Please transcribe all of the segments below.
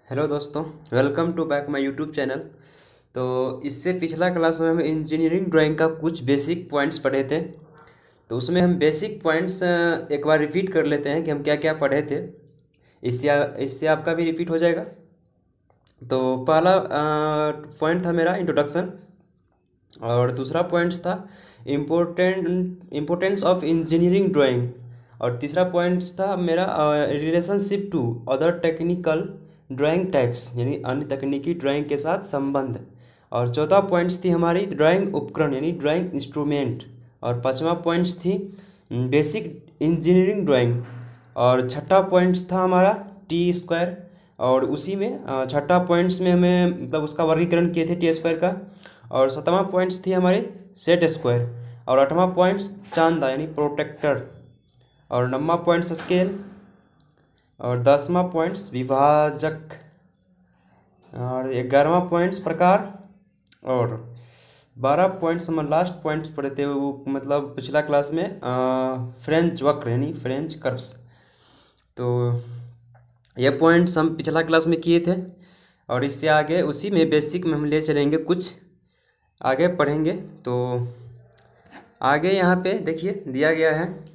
Hello दोस्तों, welcome to back my YouTube channel. तो इससे पिछला क्लास में हम इंजीनियरिंग ड्राइंग का कुछ बेसिक पॉइंट्स पढ़े थे। तो उसमें हम बेसिक पॉइंट्स एक बार रिपीट कर लेते हैं कि हम क्या क्या पढ़े थे। इससे आपका भी रिपीट हो जाएगा। तो पहला पॉइंट था मेरा इंट्रोडक्शन, और दूसरा पॉइंट्स था इम्पोर्टेंस ऑफ इंजीनियरिंग ड्राइंग, और तीसरा पॉइंट्स था मेरा relationship to other technical drawing types, यानी अन्य तकनीकी ड्राइंग के साथ संबंध। और चौथा पॉइंट्स थी हमारी ड्राइंग उपकरण यानी ड्राइंग इंस्ट्रूमेंट। और पांचवा पॉइंट्स थी बेसिक इंजीनियरिंग ड्राइंग। और छठा पॉइंट्स था हमारा टी स्क्वायर। और उसी में छठा पॉइंट्स में हमें मतलब उसका वर्गीकरण किए थे टी स्क्वायर का। और सातवां पॉइंट्स थी हमारी सेट स्क्वायर। और आठवां पॉइंट्स चांदा यानी प्रोटेक्टर। और नौवां पॉइंट्स स्केल। और 10वां पॉइंट्स विभाजक। और 11वां पॉइंट्स प्रकार। और 12 पॉइंट्स हम लास्ट पॉइंट्स पढ़े थे, वो मतलब पिछला क्लास में फ्रेंच वक्र यानी फ्रेंच कर्व्स। तो ये पॉइंट्स हम पिछला क्लास में किए थे, और इससे आगे उसी में बेसिक में हम ले चलेंगे, कुछ आगे पढ़ेंगे। तो आगे यहाँ पे देखिए दिया गया है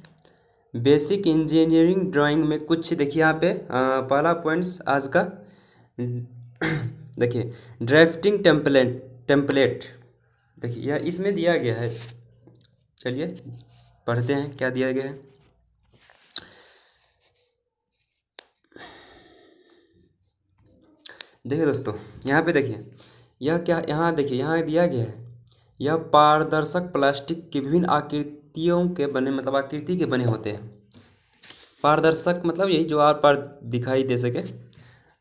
बेसिक इंजीनियरिंग ड्राइंग में कुछ। देखिए यहाँ पे पहला पॉइंट्स आज का देखिए ड्राफ्टिंग टेम्पलेट। देखिए यह इसमें दिया गया है। चलिए पढ़ते हैं क्या दिया गया है। देखिए दोस्तों, यहाँ पे देखिए यह क्या, यहाँ देखिए यहाँ दिया गया है यह पारदर्शक प्लास्टिक की विभिन्न आकृतियों के बने, मतलब आकृति के बने होते हैं। पारदर्शक मतलब यही जो आर पार दिखाई दे सके।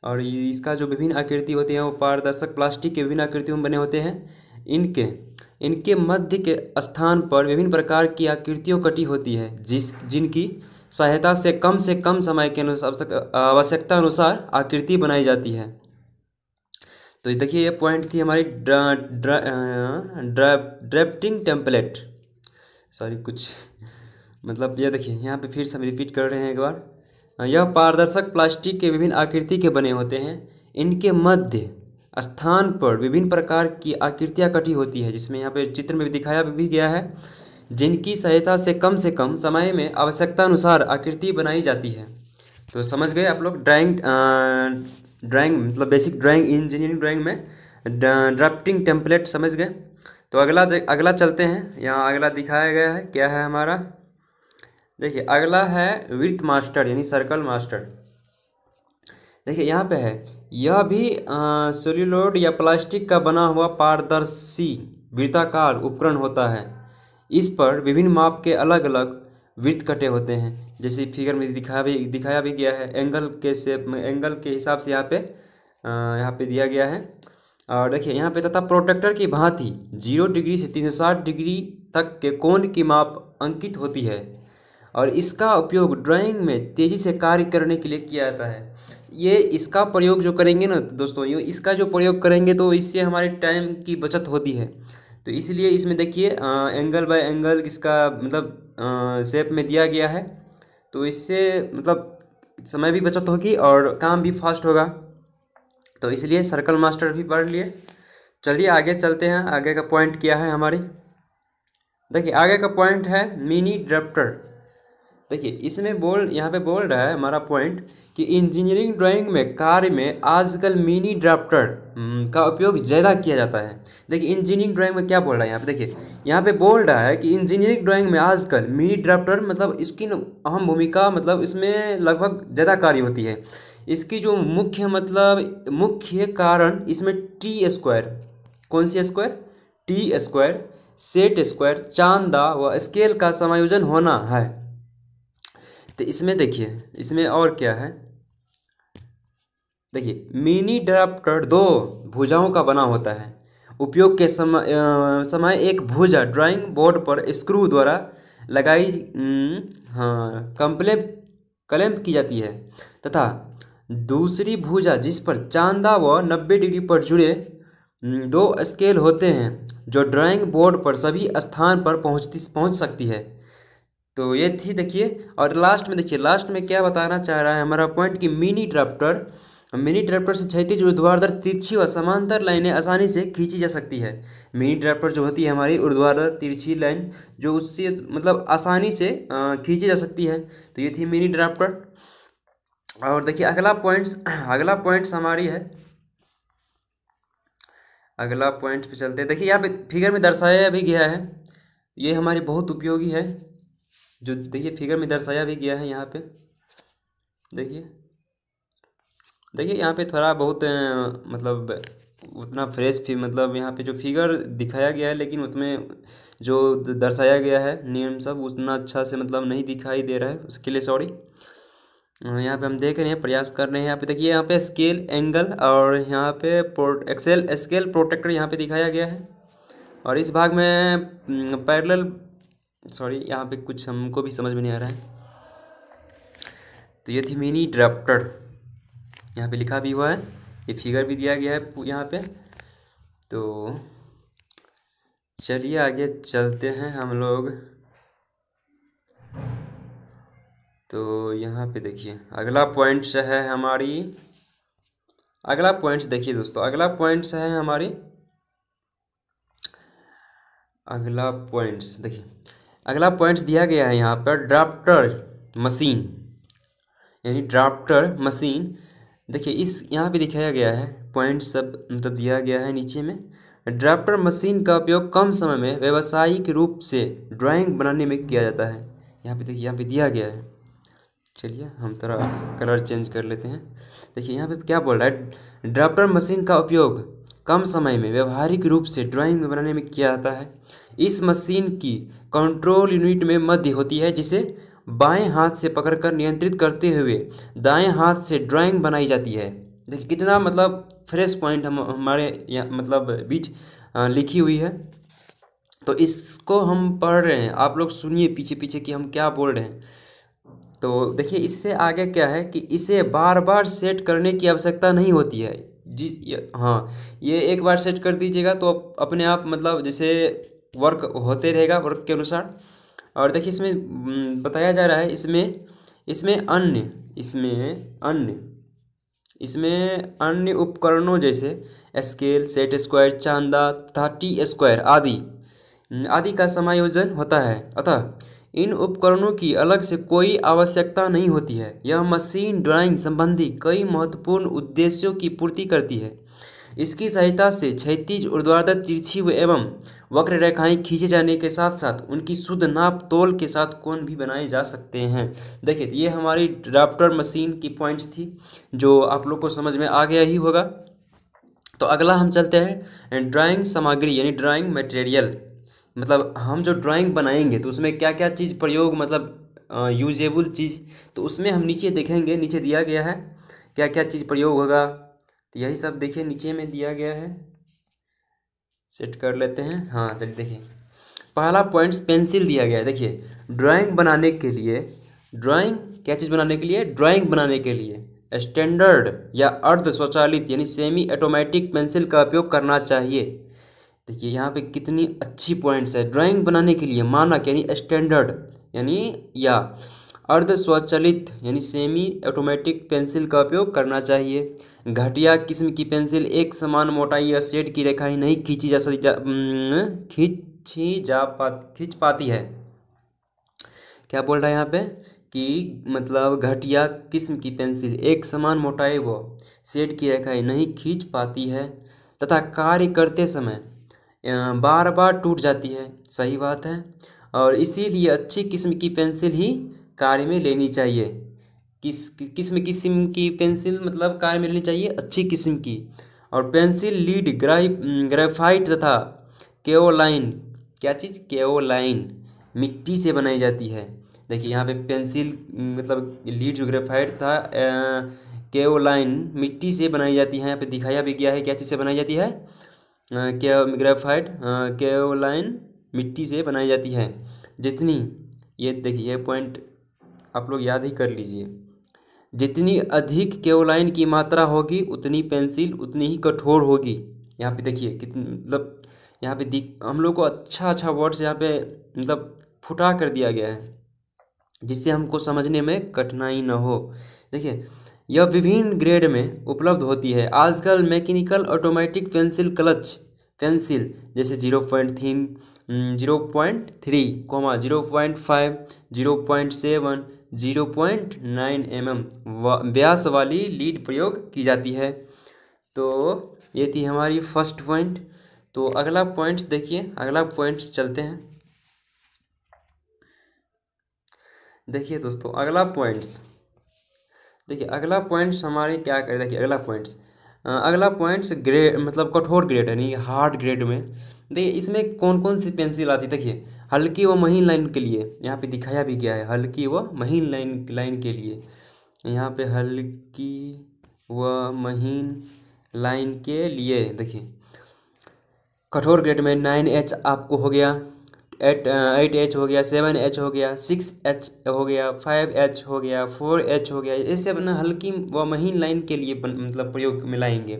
और इसका जो विभिन्न आकृति होती हैं वो पारदर्शक प्लास्टिक के विभिन्न आकृतियों में बने होते हैं। इनके इनके मध्य के स्थान पर विभिन्न प्रकार की आकृतियों कटी होती है, जिनकी सहायता से कम समय के अनुसार आवश्यकता अनुसार आकृति बनाई जाती है। तो देखिए ये पॉइंट थी हमारी ड्राफ्टिंग टेम्पलेट। सॉरी कुछ मतलब ये देखिए यहाँ पे फिर से हम रिपीट कर रहे हैं एक बार। यह पारदर्शक प्लास्टिक के विभिन्न आकृति के बने होते हैं। इनके मध्य स्थान पर विभिन्न प्रकार की आकृतियाँ कटी होती है, जिसमें यहाँ पे चित्र में भी दिखाया भी गया है, जिनकी सहायता से कम समय में आवश्यकता अनुसार आकृति बनाई जाती है। तो समझ गए आप लोग ड्राइंग मतलब बेसिक ड्राइंग इंजीनियरिंग ड्राइंग में ड्राफ्टिंग टेम्पलेट समझ गए। तो अगला चलते हैं। यहाँ अगला दिखाया गया है क्या है हमारा। देखिए अगला है वृत्त मास्टर यानी सर्कल मास्टर। देखिए यहाँ पे है यह भी सेल्यूलोइड या प्लास्टिक का बना हुआ पारदर्शी वृत्ताकार उपकरण होता है। इस पर विभिन्न माप के अलग अलग वृत्त कटे होते हैं, जैसे फिगर में दिखाया भी गया है। एंगल के शेप में, एंगल के हिसाब से यहाँ पे दिया गया है। और देखिए यहाँ पे तथा प्रोटेक्टर की भांति 0 डिग्री से 360 डिग्री तक के कोण की माप अंकित होती है, और इसका उपयोग ड्राइंग में तेज़ी से कार्य करने के लिए किया जाता है। ये इसका प्रयोग जो करेंगे ना दोस्तों, ये इसका जो प्रयोग करेंगे तो इससे हमारे टाइम की बचत होती है। तो इसलिए इसमें देखिए एंगल बाय एंगल इसका मतलब शेप में दिया गया है। तो इससे मतलब समय भी बचत होगी और काम भी फास्ट होगा। तो इसलिए सर्कल मास्टर भी पढ़ लिए। चलिए आगे चलते हैं। आगे का पॉइंट क्या है हमारी। देखिए आगे का पॉइंट है मिनी ड्राफ्टर। देखिए इसमें यहाँ पे बोल रहा है हमारा पॉइंट कि इंजीनियरिंग ड्राइंग में कार्य में आजकल मिनी ड्राफ्टर का उपयोग ज़्यादा किया जाता है। देखिए इंजीनियरिंग ड्राइंग में क्या बोल रहा है यहाँ पे। देखिए यहाँ पे बोल रहा है कि इंजीनियरिंग ड्राइंग में आजकल मिनी ड्राफ्टर मतलब इसकी अहम भूमिका, मतलब इसमें लगभग ज़्यादा कार्य होती है। इसकी जो मुख्य कारण इसमें टी स्क्वायर, कौन सी square, T square, set square, चांदा व स्केल का समायोजन होना है। तो इसमें देखिए इसमें और क्या है। देखिए मिनी ड्राफ्टर 2 भुजाओं का बना होता है। उपयोग के समय एक भुजा ड्राइंग बोर्ड पर स्क्रू द्वारा लगाई क्लैंप की जाती है, तथा दूसरी भुजा जिस पर चांदा व 90 डिग्री पर जुड़े 2 स्केल होते हैं, जो ड्राइंग बोर्ड पर सभी स्थान पर पहुंच सकती है। तो ये थी देखिए। और लास्ट में देखिए, लास्ट में क्या बताना चाह रहा है हमारा पॉइंट कि मिनी ड्राफ्टर मिनी ड्राफ्टर से क्षैतिज ऊर्ध्वाधर तिरछी व समांतर लाइनें आसानी से खींची जा सकती है। मिनी ड्राफ्टर जो होती है हमारी ऊर्ध्वाधर तिरछी लाइन जो उससे मतलब आसानी से खींची जा सकती है। तो ये थी मिनी ड्राफ्टर। और देखिए अगला पॉइंट्स हमारी है, अगला पॉइंट पे चलते हैं। देखिए यहाँ पे फिगर में दर्शाया भी गया है, ये हमारी बहुत उपयोगी है, जो देखिए फिगर में दर्शाया भी गया है यहाँ पे। देखिए यहाँ पे थोड़ा बहुत मतलब उतना फ्रेश भी मतलब यहाँ पे जो फिगर दिखाया गया है, लेकिन उसमें जो दर्शाया गया है नियम सब उतना अच्छा से मतलब नहीं दिखाई दे रहा है, उसके लिए सॉरी। यहाँ पे हम देख रहे हैं, प्रयास कर रहे हैं। यहाँ पे देखिए यहाँ पे स्केल एंगल और यहाँ पे स्केल प्रोटेक्टर यहाँ पे दिखाया गया है। और इस भाग में पैरेलल सॉरी यहाँ पे कुछ हमको भी समझ में नहीं आ रहा है। तो ये थी मिनी ड्राफ्टर, यहाँ पे लिखा भी हुआ है, ये फिगर भी दिया गया है यहाँ पे। तो चलिए आगे चलते हैं हम लोग। तो यहाँ पे देखिए अगला पॉइंट्स है हमारी, अगला पॉइंट्स देखिए दोस्तों, अगला पॉइंट्स है हमारी, अगला पॉइंट्स देखिए, अगला पॉइंट्स दिया गया है यहाँ पर ड्राफ्टर मशीन, यानी ड्राफ्टर मशीन। देखिए इस यहाँ पे दिखाया गया है पॉइंट सब मतलब दिया गया है नीचे में। ड्राफ्टर मशीन का उपयोग कम समय में व्यावसायिक रूप से ड्राइंग बनाने में किया जाता है। यहाँ पे देखिए यहाँ पे दिया गया है। चलिए हम थोड़ा कलर चेंज कर लेते हैं। देखिए यहाँ पे क्या बोल रहा है, ड्राफ्टर मशीन का उपयोग कम समय में व्यवहारिक रूप से ड्राइंग में बनाने में किया जाता है। इस मशीन की कंट्रोल यूनिट में मध्य होती है, जिसे बाएं हाथ से पकड़कर नियंत्रित करते हुए दाएं हाथ से ड्राइंग बनाई जाती है। देखिए कितना मतलब फ्रेश पॉइंट हमारे यहाँ मतलब बीच लिखी हुई है। तो इसको हम पढ़ रहे हैं, आप लोग सुनिए पीछे पीछे कि हम क्या बोल रहे हैं। तो देखिए इससे आगे क्या है कि इसे बार बार सेट करने की आवश्यकता नहीं होती है। हाँ, ये एक बार सेट कर दीजिएगा तो अपने आप मतलब जैसे वर्क होते रहेगा वर्क के अनुसार। और देखिए इसमें बताया जा रहा है, इसमें अन्य उपकरणों जैसे स्केल, सेट स्क्वायर, चांदा तथा टी स्क्वायर आदि का समायोजन होता है। अतः इन उपकरणों की अलग से कोई आवश्यकता नहीं होती है। यह मशीन ड्राइंग संबंधी कई महत्वपूर्ण उद्देश्यों की पूर्ति करती है। इसकी सहायता से क्षैतिज, ऊर्ध्वाधर, तिरछी एवं वक्र रेखाएं खींचे जाने के साथ साथ उनकी शुद्ध नाप तोल के साथ कोण भी बनाए जा सकते हैं। देखिए ये हमारी ड्राफ्टर मशीन की पॉइंट्स थी, जो आप लोग को समझ में आ गया ही होगा। तो अगला हम चलते हैं ड्राइंग सामग्री यानी ड्राइंग मटेरियल। मतलब हम जो ड्राइंग बनाएंगे तो उसमें क्या क्या चीज़ प्रयोग मतलब यूजेबल चीज़, तो उसमें हम नीचे देखेंगे, नीचे दिया गया है क्या क्या चीज़ प्रयोग होगा। तो यही सब देखिए नीचे में दिया गया है, सेट कर लेते हैं। हाँ चलिए देखिए पहला पॉइंट्स पेंसिल दिया गया है। देखिए ड्राइंग बनाने के लिए, ड्राइंग बनाने के लिए स्टैंडर्ड या अर्ध स्वचालित यानी सेमी ऑटोमेटिक पेंसिल का उपयोग करना चाहिए। देखिए यहाँ पे कितनी अच्छी पॉइंट्स है। ड्राइंग बनाने के लिए मानक यानी स्टैंडर्ड यानी या अर्ध स्वचालित यानी सेमी ऑटोमेटिक पेंसिल का उपयोग करना चाहिए। घटिया किस्म की पेंसिल एक समान मोटाई या शेड की रेखाएं नहीं खींच पाती है। क्या बोल रहा है यहाँ पे कि मतलब घटिया किस्म की पेंसिल एक समान मोटाई व शेड की रेखाएं नहीं खींच पाती है तथा कार्य करते समय बार बार टूट जाती है। सही बात है। और इसीलिए अच्छी किस्म की पेंसिल ही कार्य में लेनी चाहिए। किस्म की पेंसिल मतलब कार्य में लेनी चाहिए अच्छी किस्म की। और पेंसिल लीड ग्रेफाइट तथा केओलाइन, क्या चीज़, केओलाइन मिट्टी से बनाई जाती है। देखिए यहाँ पे पेंसिल मतलब लीड जो ग्रेफाइट था केओलाइन मिट्टी से बनाई जाती है। यहाँ पे दिखाया भी गया है क्या चीज़ से बनाई जाती है, ग्रेफाइट केओलाइन मिट्टी से बनाई जाती है। जितनी, ये देखिए ये पॉइंट आप लोग याद ही कर लीजिए, जितनी अधिक केओलाइन की मात्रा होगी उतनी पेंसिल उतनी ही कठोर होगी। यहाँ पे देखिए कितनी मतलब यहाँ पे हम लोग को अच्छा वर्ड्स यहाँ पे मतलब फुटा कर दिया गया है, जिससे हमको समझने में कठिनाई न हो। देखिए यह विभिन्न ग्रेड में उपलब्ध होती है। आजकल mechanical automatic pencil clutch pencil जैसे 0.3 0.3 0.5 0.7 0.9 व्यास वाली लीड प्रयोग की जाती है। तो ये थी हमारी फर्स्ट पॉइंट। तो अगला पॉइंट्स देखिए, अगला पॉइंट्स चलते हैं। देखिए दोस्तों अगला पॉइंट्स, देखिए अगला पॉइंट्स हमारे क्या करें। देखिए अगला पॉइंट्स ग्रेड मतलब कठोर ग्रेड यानी हार्ड ग्रेड में। देखिए इसमें कौन कौन सी पेंसिल आती है। देखिए हल्की व महीन लाइन के लिए यहाँ पे दिखाया भी गया है, हल्की व महीन लाइन के लिए यहाँ पे हल्की व महीन लाइन के लिए देखिए कठोर ग्रेड में 9H आपको हो गया, 8H हो गया, 7H हो गया, 6H हो गया, 5H हो गया, 4H हो गया। इससे अपना हल्की व महीन लाइन के लिए मतलब प्रयोग में लाएंगे।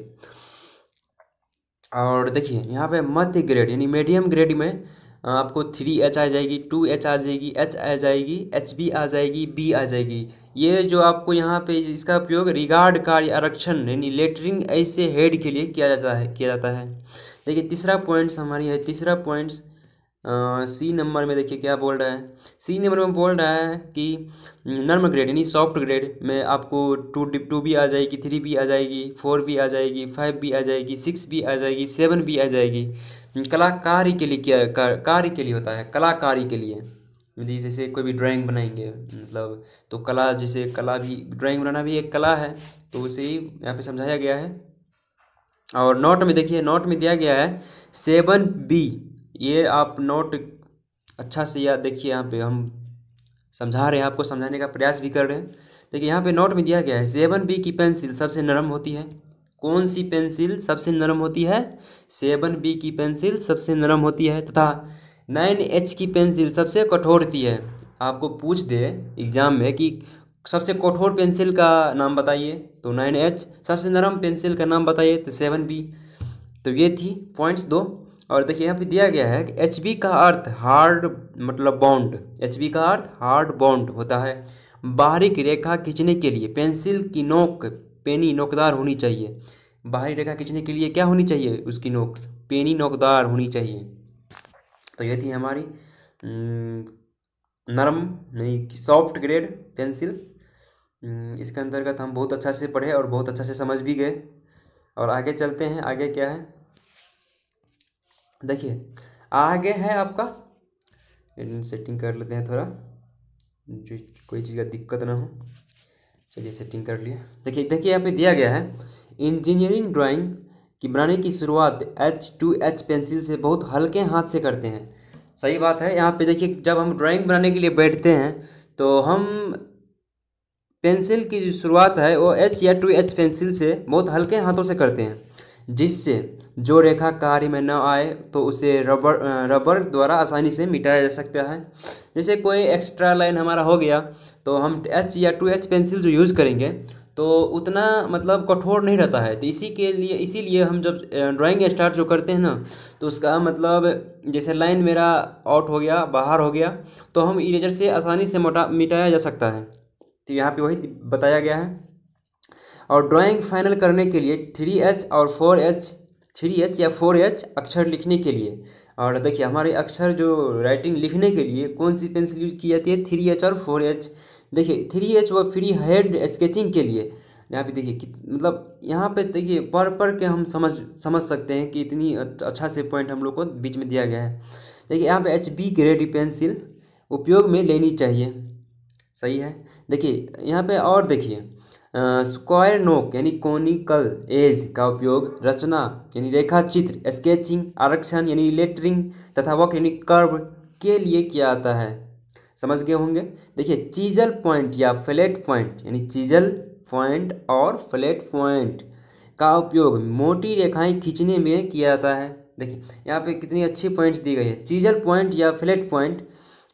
और देखिए यहाँ पे मध्य ग्रेड यानी मीडियम ग्रेड में आपको 3H आ जाएगी, 2H आ जाएगी, H आ जाएगी, HB आ जाएगी, B आ जाएगी। ये जो आपको यहाँ पे इसका उपयोग रिगार्ड कार्य आरक्षण यानी लेटरिंग ऐसे हेड के लिए किया जाता है। देखिए तीसरा पॉइंट्स हमारी है, तीसरा पॉइंट्स सी नंबर में देखिए क्या बोल रहा है। सी नंबर में बोल रहा है कि नर्म ग्रेड यानी सॉफ्ट ग्रेड में आपको 2B आ जाएगी, 3B आ जाएगी, 4B आ जाएगी, 5B आ जाएगी, 6B आ जाएगी, 7B आ जाएगी। कलाकारी के लिए क्या कार्य के लिए होता है, कलाकारी के लिए जैसे कोई भी ड्राइंग बनाएंगे मतलब तो कला, जैसे कला भी ड्राइंग बनाना भी एक कला है, तो उसे ही यहाँ पे समझाया गया है। और नोट में देखिए, नोट में दिया गया है 7B। ये आप नोट अच्छा से याद देखिए, यहाँ पे हम समझा रहे हैं, आपको समझाने का प्रयास भी कर रहे हैं। देखिए यहाँ पे नोट में दिया गया है 7B की पेंसिल सबसे नरम होती है। कौन सी पेंसिल सबसे नरम होती है? 7B की पेंसिल सबसे नरम होती है। तथा 9H की पेंसिल सबसे कठोर होती है। आपको पूछ दे एग्जाम में कि सबसे कठोर पेंसिल का नाम बताइए तो 9H, सबसे नरम पेंसिल का नाम बताइए तो 7B। तो ये थी पॉइंट्स 2। और देखिए यहाँ पे दिया गया है कि HB का अर्थ हार्ड मतलब बॉन्ड, HB का अर्थ हार्ड बॉन्ड होता है। बारीक रेखा खींचने के लिए पेंसिल की नोक पेनी नोकदार होनी चाहिए। बाहरी रेखा खींचने के लिए क्या होनी चाहिए? उसकी नोक पेनी नोकदार होनी चाहिए। तो ये थी हमारी नरम नहीं सॉफ्ट ग्रेड पेंसिल। इसके अंतर्गत हम बहुत अच्छा से पढ़े और बहुत अच्छा से समझ भी गए। और आगे चलते हैं, आगे क्या है देखिए, आगे है आपका सेटिंग कर लेते हैं थोड़ा, जो कोई चीज़ का दिक्कत ना हो। चलिए सेटिंग कर लिया। देखिए यहाँ पे दिया गया है इंजीनियरिंग ड्राइंग की बनाने की शुरुआत H2H पेंसिल से बहुत हल्के हाथ से करते हैं। सही बात है। यहाँ पे देखिए जब हम ड्राइंग बनाने के लिए बैठते हैं तो हम पेंसिल की जो शुरुआत है वो H या 2H पेंसिल से बहुत हल्के हाथों से करते हैं, जिससे जो रेखा कार्य में न आए तो उसे रबर द्वारा आसानी से मिटाया जा सकता है। जैसे कोई एक्स्ट्रा लाइन हमारा हो गया तो हम H या 2H पेंसिल जो यूज़ करेंगे तो उतना मतलब कठोर नहीं रहता है। तो इसीलिए हम जब ड्राइंग स्टार्ट जो करते हैं ना तो उसका मतलब जैसे लाइन मेरा आउट हो गया, बाहर हो गया, तो हम इरेजर से आसानी से मिटाया जा सकता है। तो यहाँ पे वही बताया गया है। और ड्राइंग फाइनल करने के लिए 3H और 4H 3H या 4H अक्षर लिखने के लिए, और देखिए हमारे अक्षर जो राइटिंग लिखने के लिए कौन सी पेंसिल यूज की जाती है? 3H और 4H। देखिए 3H वो फ्री हैंड स्केचिंग के लिए। यहाँ पे देखिए मतलब यहाँ पे देखिए पढ़ के हम समझ सकते हैं कि इतनी अच्छा से पॉइंट हम लोग को बीच में दिया गया है। देखिए यहाँ पे HB ग्रेड पेंसिल उपयोग में लेनी चाहिए। सही है। देखिए यहाँ पे और देखिए स्क्वायर नोक यानी कोनिकल एज का उपयोग रचना यानी रेखा चित्र, स्केचिंग, आरक्षण यानी लेटरिंग तथा वक्र यानी कर्व के लिए किया जाता है। समझ गए होंगे। देखिए चीजल पॉइंट या फ्लैट पॉइंट यानी चीजल पॉइंट और फ्लैट पॉइंट का उपयोग मोटी रेखाएं खींचने में किया जाता है। देखिए यहाँ पे कितनी अच्छी पॉइंट्स दी गई है। चीजल पॉइंट या फ्लैट पॉइंट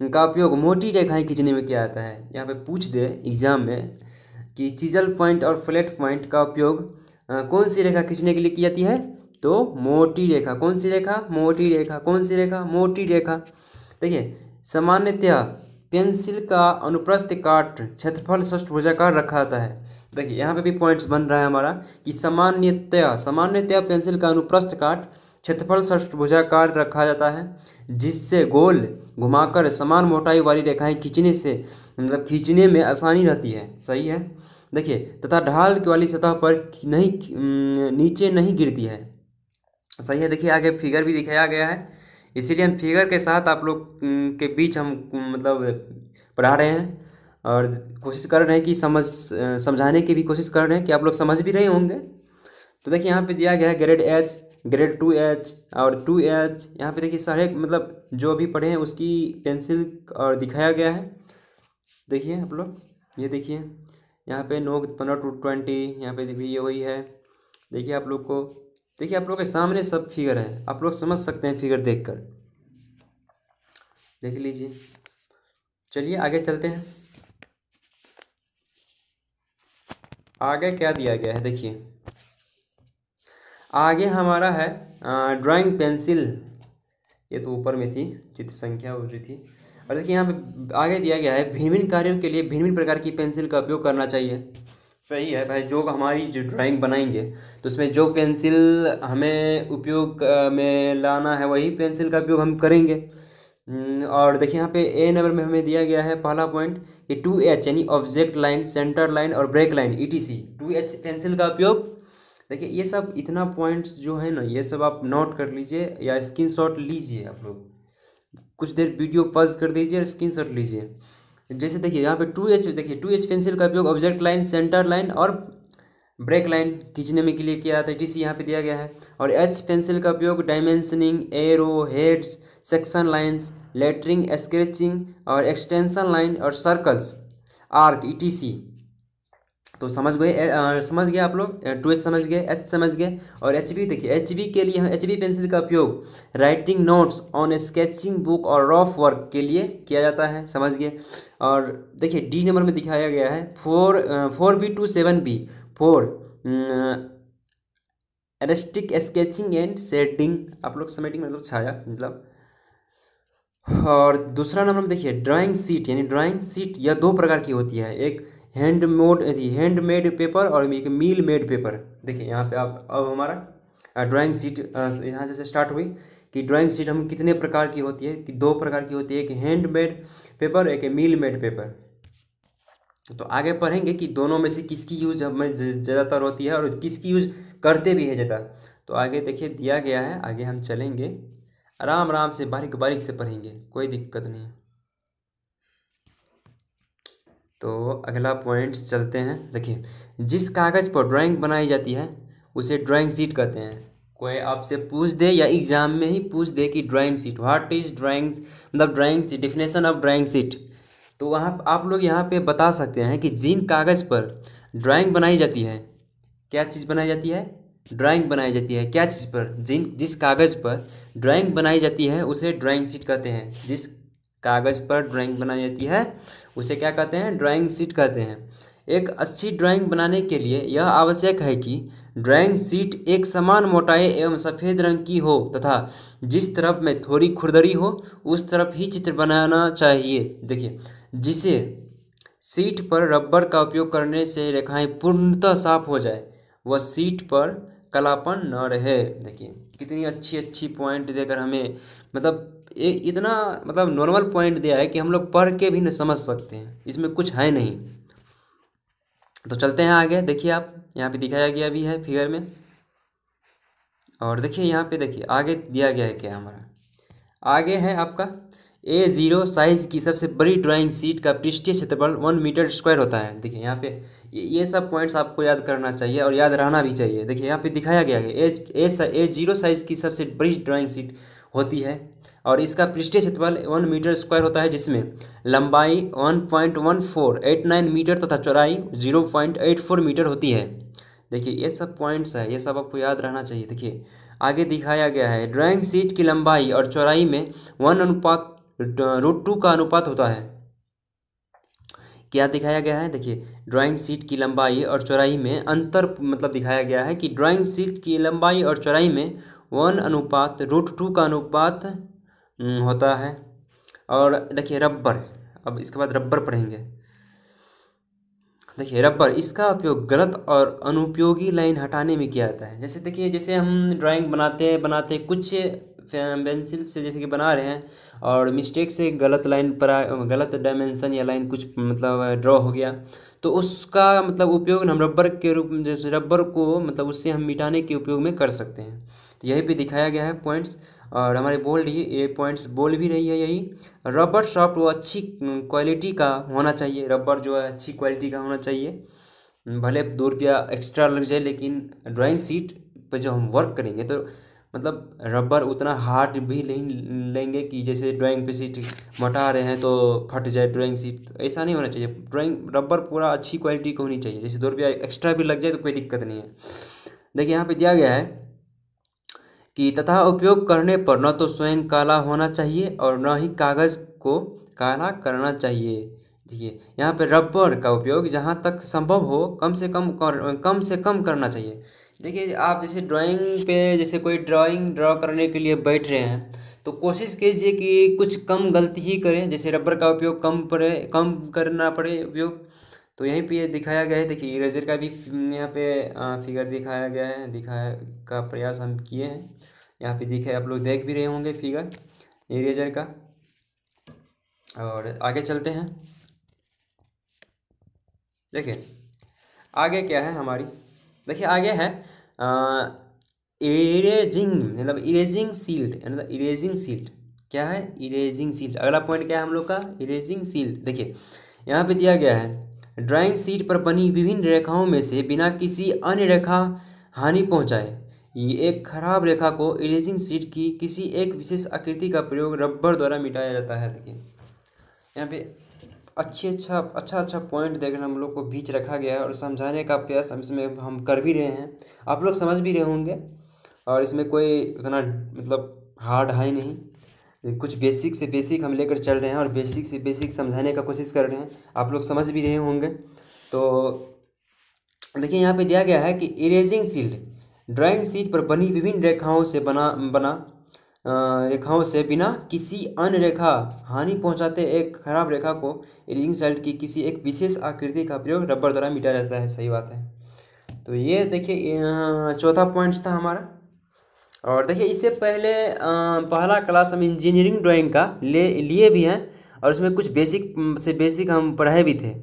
का उपयोग मोटी रेखाएं खींचने में किया जाता है। यहाँ पे पूछ दे एग्जाम में कि चीजल पॉइंट और फ्लैट पॉइंट का उपयोग कौन सी रेखा खींचने के लिए की जाती है? तो मोटी रेखा। कौन सी रेखा? मोटी रेखा। कौन सी रेखा? मोटी रेखा। देखिए सामान्यतया पेंसिल का अनुप्रस्थ काट क्षेत्रफल षष्ठभुजाकार रखा जाता है। देखिए यहाँ पे भी पॉइंट्स बन रहा है हमारा कि सामान्यतया पेंसिल का अनुप्रस्थ काट क्षेत्रफल षष्ठभुजाकार रखा जाता है, जिससे गोल घुमाकर समान मोटाई वाली रेखाएं खींचने से मतलब खींचने में आसानी रहती है। सही है। देखिए तथा ढाल वाली सतह पर नीचे नहीं गिरती है। सही है। देखिए आगे फिगर भी दिखाया गया है, इसीलिए हम फिगर के साथ आप लोग के बीच हम मतलब पढ़ा रहे हैं और कोशिश कर रहे हैं कि समझाने की भी कोशिश कर रहे हैं कि आप लोग समझ भी रहे होंगे। तो देखिए यहाँ पे दिया गया है ग्रेड एच, ग्रेड 2H और 2H। यहाँ पे देखिए सारे मतलब जो अभी पढ़े हैं उसकी पेंसिल और दिखाया गया है। देखिए आप लोग, ये देखिए यहाँ पे नोक 15 to 20, यहाँ पे भी ये वही है। देखिए आप लोग को, देखिए आप लोग के सामने सब फिगर है, आप लोग समझ सकते हैं फिगर देखकर, देख लीजिए। चलिए आगे चलते हैं। आगे क्या दिया गया है देखिए, आगे हमारा है ड्राइंग पेंसिल। ये तो ऊपर में थी, चित्र संख्या हो रही थी। और देखिए यहाँ पे आगे दिया गया है भिन्न भिन्न कार्यों के लिए भिन्न भिन्न प्रकार की पेंसिल का उपयोग करना चाहिए। सही है भाई, जो हमारी जो ड्राइंग बनाएंगे तो उसमें जो पेंसिल हमें उपयोग में लाना है वही पेंसिल का उपयोग हम करेंगे। और देखिए यहाँ पे ए नंबर में हमें दिया गया है पहला पॉइंट कि 2H यानी ऑब्जेक्ट लाइन, सेंटर लाइन और break line ETC 2H pencil का उपयोग। देखिए ये सब इतना पॉइंट्स जो है ना, ये सब आप नोट कर लीजिए या स्क्रीनशॉट लीजिए। आप लोग कुछ देर वीडियो पॉज कर दीजिए और स्क्रीनशॉट लीजिए। जैसे देखिए यहाँ पे 2H, देखिए 2H पेंसिल का उपयोग ऑब्जेक्ट लाइन, सेंटर लाइन और ब्रेक लाइन खींचने में के लिए किया जाता है, ETC यहाँ पे दिया गया है। और H पेंसिल का उपयोग dimensioning, arrow, heads, section lines, lettering, sketching और एक्सटेंशन लाइन और सर्कल्स, आर्क ETC। तो समझ गए आप लोग। 2H समझ गए, H समझ गए। और HB देखिए, HB के लिए HB पेंसिल का उपयोग writing notes on sketching book और रफ वर्क के लिए किया जाता है, समझ गए। और देखिए D नंबर में दिखाया गया है 4B to 7B 4 artistic sketching and shading. आप लोग समेटिंग मतलब छाया मतलब। और दूसरा नंबर में देखिए ड्राइंग सीट, यानी ड्राइंग सीट यह दो प्रकार की होती है, एक हैंडमेड पेपर और एक मील मेड पेपर। देखिए यहाँ पे आप अब हमारा ड्राइंग सीट यहाँ से स्टार्ट हुई कि ड्राइंग सीट हम कितने प्रकार की होती है, कि दो प्रकार की होती है, एक हैंडमेड पेपर, एक मील मेड पेपर। तो आगे पढ़ेंगे कि दोनों में से किसकी यूज हमें ज़्यादातर होती है और किसकी यूज करते भी है ज़्यादा। तो आगे देखिए दिया गया है, आगे हम चलेंगे आराम आराम से, बारीक बारीक से पढ़ेंगे, कोई दिक्कत नहीं है। तो अगला पॉइंट चलते हैं। देखिए जिस कागज़ पर ड्राइंग बनाई जाती है उसे ड्राइंग शीट कहते हैं। कोई आपसे पूछ दे या एग्जाम में ही पूछ दे कि drawing sheet, what is drawing, मतलब drawing sheet, definition of drawing sheet, तो वहाँ आप लोग यहाँ पे बता सकते हैं कि जिन कागज़ पर ड्राइंग बनाई जाती है, क्या चीज़ बनाई जाती है, ड्राइंग बनाई जाती है, क्या चीज़ पर, जिस कागज़ पर ड्राइंग बनाई जाती है उसे ड्राइंग शीट कहते हैं। जिस कागज़ पर ड्राइंग बनाई जाती है उसे क्या कहते हैं, ड्राइंग शीट कहते हैं। एक अच्छी ड्राइंग बनाने के लिए यह आवश्यक है कि ड्राइंग शीट एक समान मोटाई एवं सफ़ेद रंग की हो तथा जिस तरफ में थोड़ी खुरदरी हो उस तरफ ही चित्र बनाना चाहिए। देखिए जिसे शीट पर रबर का उपयोग करने से रेखाएं पूर्णतः साफ हो जाए, वह शीट पर कालापन न रहे। देखिए कितनी अच्छी अच्छी पॉइंट देकर हमें मतलब इतना मतलब नॉर्मल पॉइंट दिया है कि हम लोग पढ़ के भी न समझ सकते हैं, इसमें कुछ है नहीं। तो चलते हैं आगे। देखिए आप यहाँ पे दिखाया गया भी है फिगर में। और देखिए यहाँ पे देखिए आगे दिया गया है क्या हमारा, आगे है आपका A0 साइज की सबसे बड़ी ड्राइंग शीट का पृष्ठीय क्षेत्रफल 1 मीटर स्क्वायर होता है। देखिए यहाँ पे ये सब पॉइंट्स आपको याद करना चाहिए और याद रहना भी चाहिए। देखिए यहाँ पे दिखाया गया है A0 साइज की सबसे बड़ी ड्राइंग शीट होती है और इसका पृष्ठीय क्षेत्रफल 1 मीटर स्क्वायर होता है, जिसमें लंबाई 1.1489 मीटर तथा चौड़ाई 0.84 मीटर होती है। देखिए ये सब पॉइंट्स है, ये सब आपको याद रहना चाहिए। देखिए आगे दिखाया गया है ड्राइंग शीट की लंबाई और चौड़ाई में 1:√2 का अनुपात होता है। क्या दिखाया गया है, देखिए ड्राइंग शीट की लंबाई और चौड़ाई में अंतर मतलब दिखाया गया है कि ड्राइंग शीट की लंबाई और चौड़ाई में 1:√2 का अनुपात होता है। और देखिए रबर, अब इसके बाद रबर पढ़ेंगे। देखिए रबर, इसका उपयोग गलत और अनुपयोगी लाइन हटाने में किया जाता है। जैसे देखिए, जैसे हम ड्राइंग बनाते कुछ पेंसिल से जैसे कि बना रहे हैं और मिस्टेक से गलत लाइन पर गलत डायमेंशन या लाइन कुछ मतलब ड्रॉ हो गया, तो उसका मतलब उपयोग हम रबर के रूप में, जैसे रबर को मतलब उससे हम मिटाने के उपयोग में कर सकते हैं। तो यही पे दिखाया गया है पॉइंट्स, और हमारे बोल रही ये पॉइंट्स बोल भी रही है यही। रबर सॉफ्ट व अच्छी क्वालिटी का होना चाहिए, रबर जो है अच्छी क्वालिटी का होना चाहिए। भले 2 रुपया एक्स्ट्रा लग जाए, लेकिन ड्राइंग शीट पर जब हम वर्क करेंगे तो मतलब रबर उतना हार्ड भी नहीं लेंगे कि जैसे ड्राइंग पे शीट मटा रहे हैं तो फट जाए ड्राइंग शीट, ऐसा नहीं होना चाहिए। ड्राइंग रबर पूरा अच्छी क्वालिटी का होनी चाहिए, जैसे 2 रुपया एक्स्ट्रा भी लग जाए तो कोई दिक्कत नहीं है। देखिए यहाँ पे दिया गया है कि तथा उपयोग करने पर न तो स्वयं काला होना चाहिए और न ही कागज़ को काला करना चाहिए। देखिए यहाँ पे रबर का उपयोग जहाँ तक संभव हो कम से कम करना चाहिए। देखिए आप जैसे ड्राइंग पे जैसे कोई ड्राइंग ड्रॉ करने के लिए बैठ रहे हैं तो कोशिश कीजिए कि कुछ कम गलती ही करें, जैसे रबर का उपयोग कम करना पड़े उपयोग। तो यहीं पे ये दिखाया गया है। देखिए इरेजर का भी यहाँ पे फिगर दिखाया गया है, दिखाया का प्रयास हम किए हैं। यहाँ पे दिखे, आप लोग देख भी रहे होंगे फिगर इरेजर का। और आगे चलते हैं। देखिए आगे क्या है हमारी, देखिए आगे है इरेजिंग, मतलब इरेजिंग सील्ड, मतलब इरेजिंग सील्ड क्या है, इरेजिंग सील्ड। अगला पॉइंट क्या है हम लोग का, इरेजिंग सील्ड। देखिए यहाँ पे दिया गया है, ड्राइंग शीट पर बनी विभिन्न रेखाओं में से बिना किसी अन्य रेखा हानि पहुँचाए ये एक खराब रेखा को इरेजिंग शीट की किसी एक विशेष आकृति का प्रयोग रबर द्वारा मिटाया जाता है। देखिए यहाँ पे अच्छा पॉइंट देखना हम लोग को बीच रखा गया है और समझाने का प्रयास इसमें हम कर भी रहे हैं, आप लोग समझ भी रहे होंगे। और इसमें कोई उतना मतलब हार्ड है नहीं, कुछ बेसिक से बेसिक हम लेकर चल रहे हैं और बेसिक से बेसिक समझाने का कोशिश कर रहे हैं, आप लोग समझ भी रहे होंगे। तो देखिए यहाँ पे दिया गया है कि इरेजिंग शील्ड ड्राइंग शीट पर बनी विभिन्न रेखाओं से रेखाओं से बिना किसी अन्य रेखा हानि पहुंचाते एक खराब रेखा को इरेजिंग शील्ड की किसी एक विशेष आकृति का प्रयोग रबर द्वारा मिटाया जाता है। सही बात है। तो ये देखिए चौथा पॉइंट था हमारा। और देखिए इससे पहले पहला क्लास हम इंजीनियरिंग ड्राइंग का लिए भी हैं और उसमें कुछ बेसिक से बेसिक हम पढ़ाए भी थे।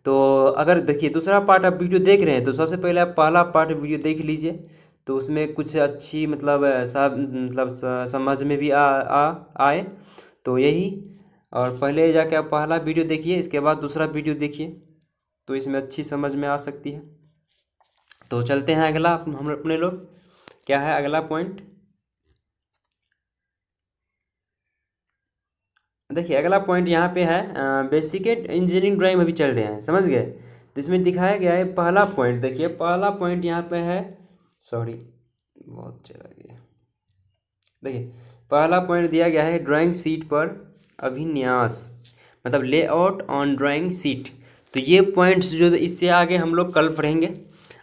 तो अगर देखिए दूसरा पार्ट आप वीडियो देख रहे हैं तो सबसे पहले आप पहला पार्ट वीडियो देख लीजिए, तो उसमें कुछ अच्छी मतलब समझ में भी आए तो यही। और पहले जाके आप पहला वीडियो देखिए, इसके बाद दूसरा वीडियो देखिए, तो इसमें अच्छी समझ में आ सकती है। तो चलते हैं अगला, हम अपने लोग क्या है अगला पॉइंट। देखिए अगला पॉइंट यहाँ पे है बेसिक इंजीनियरिंग ड्राइंग में भी चल रहे हैं, समझ गए। तो इसमें दिखाया गया है पहला पॉइंट, देखिए पहला पॉइंट यहाँ पे है, सॉरी बहुत चला गया। देखिए पहला पॉइंट दिया गया है ड्राइंग शीट पर अभिन्यास, मतलब लेआउट ऑन ड्राइंग शीट। तो ये पॉइंट्स जो इससे आगे हम लोग कल पढ़ेंगे,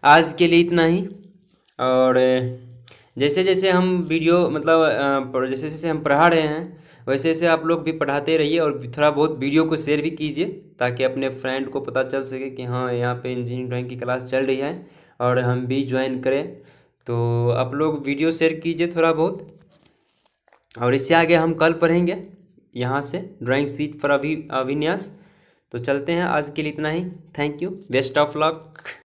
आज के लिए इतना ही। और जैसे जैसे हम वीडियो मतलब जैसे जैसे हम पढ़ा रहे हैं वैसे वैसे आप लोग भी पढ़ाते रहिए और थोड़ा बहुत वीडियो को शेयर भी कीजिए ताकि अपने फ्रेंड को पता चल सके कि हाँ यहाँ पे इंजीनियरिंग ड्राइंग की क्लास चल रही है और हम भी ज्वाइन करें। तो आप लोग वीडियो शेयर कीजिए थोड़ा बहुत, और इससे आगे हम कल पढ़ेंगे यहाँ से ड्राइंग शीट पर अभिन्यास। तो चलते हैं, आज के लिए इतना ही। Thank you, best of luck.